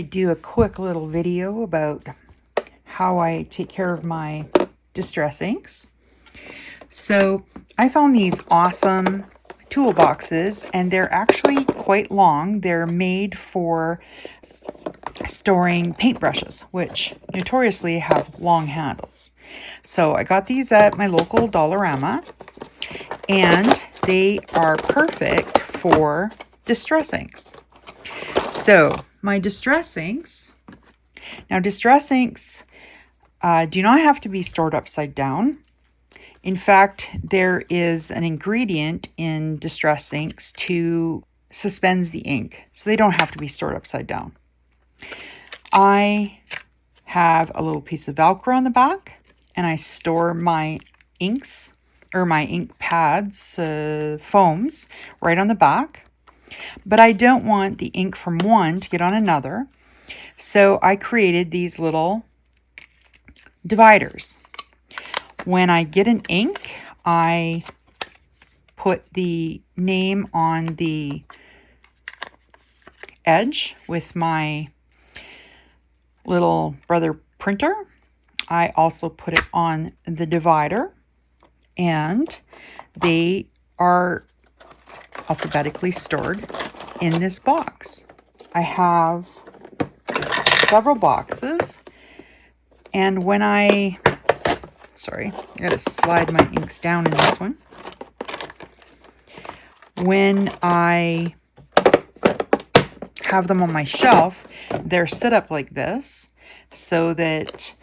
I'd do a quick little video about how I take care of my distress inks. So I found these awesome toolboxes, and they're actually quite long. They're made for storing paintbrushes, which notoriously have long handles. So I got these at my local Dollarama, and they are perfect for distress inks. So my distress inks, now distress inks do not have to be stored upside down. In fact, there is an ingredient in distress inks to suspends the ink, so they don't have to be stored upside down. I have a little piece of Velcro on the back, and I store my inks or my ink pads, foams, right on the back. But I don't want the ink from one to get on another, so I created these little dividers. When I get an ink, I put the name on the edge with my little brother printer. I also put it on the divider, and they are alphabetically stored in this box. I have several boxes, and when I gotta slide my inks down in this one. When I have them on my shelf, they're set up like this so that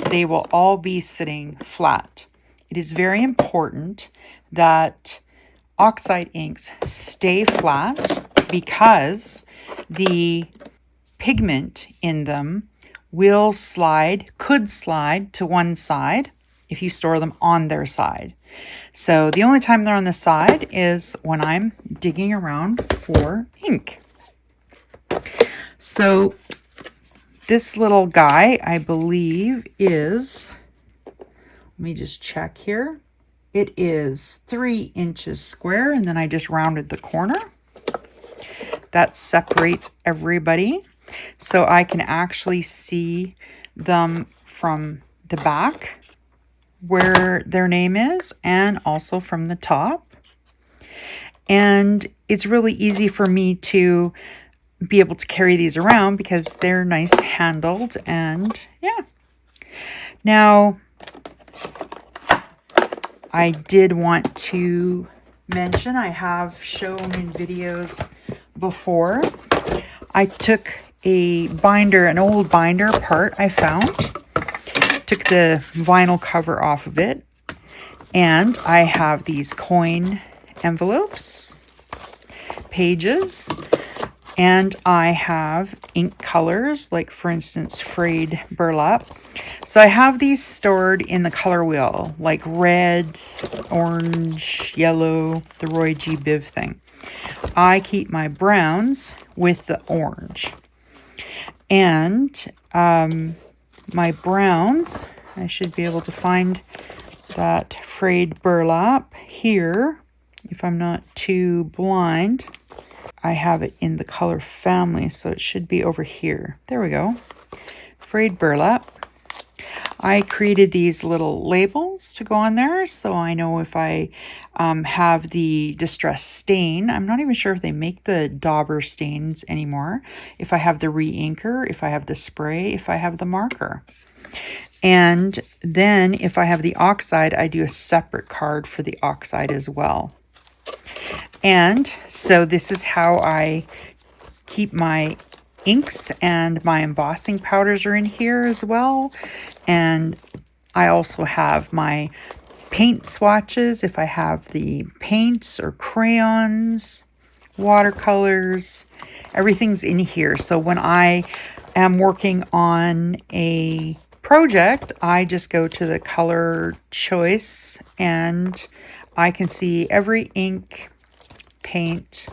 they will all be sitting flat. It is very important that oxide inks stay flat because the pigment in them could slide to one side if you store them on their side. So the only time they're on the side is when I'm digging around for ink. So this little guy, I believe, is, let me just check here. It is 3 inches square, and then I just rounded the corner. That separates everybody, so I can actually see them from the back where their name is, and also from the top. And it's really easy for me to be able to carry these around because they're nice handled, and yeah. Now, I did want to mention, I have shown in videos before, I took a binder, an old binder part I found, took the vinyl cover off of it, and I have these coin envelopes, pages, and I have ink colors, like for instance frayed burlap. So I have these stored in the color wheel, like red, orange, yellow, the Roy G. Biv thing. I keep my browns with the orange. And my browns, I should be able to find that frayed burlap here, if I'm not too blind. I have it in the color family, so it should be over here. There we go. Frayed burlap. I created these little labels to go on there, so I know if I have the distress stain. I'm not even sure if they make the dauber stains anymore. If I have the re-inker, if I have the spray, if I have the marker. And then if I have the oxide, I do a separate card for the oxide as well. And so this is how I keep my inks, and my embossing powders are in here as well. And I also have my paint swatches if I have the paints or crayons, watercolors, everything's in here. So when I am working on a project, I just go to the color choice and I can see every ink, paint,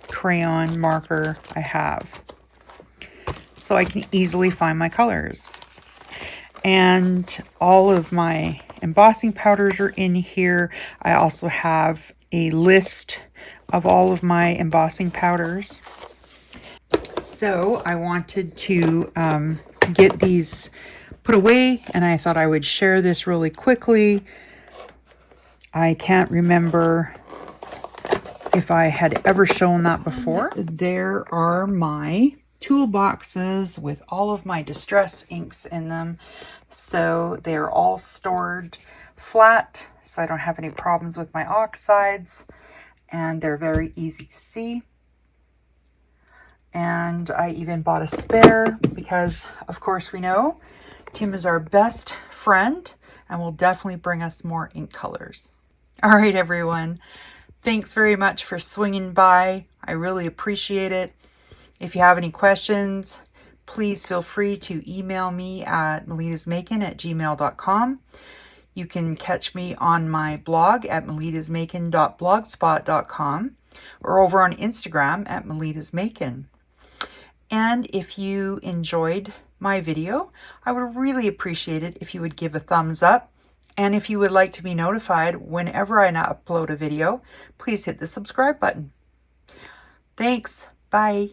crayon, marker I have. So I can easily find my colors. And all of my embossing powders are in here. I also have a list of all of my embossing powders. So I wanted to get these put away, and I thought I would share this really quickly. I can't remember if I had ever shown that before. There are my toolboxes with all of my distress inks in them. So they're all stored flat, so I don't have any problems with my oxides, and they're very easy to see. And I even bought a spare because, of course, we know Tim is our best friend and will definitely bring us more ink colors. All right, everyone. Thanks very much for swinging by. I really appreciate it. If you have any questions, please feel free to email me at melittasmakin@gmail.com. You can catch me on my blog at melittasmakin.blogspot.com or over on Instagram at melittasmakin. And if you enjoyed my video, I would really appreciate it if you would give a thumbs up. And if you would like to be notified whenever I upload a video, please hit the subscribe button. Thanks. Bye.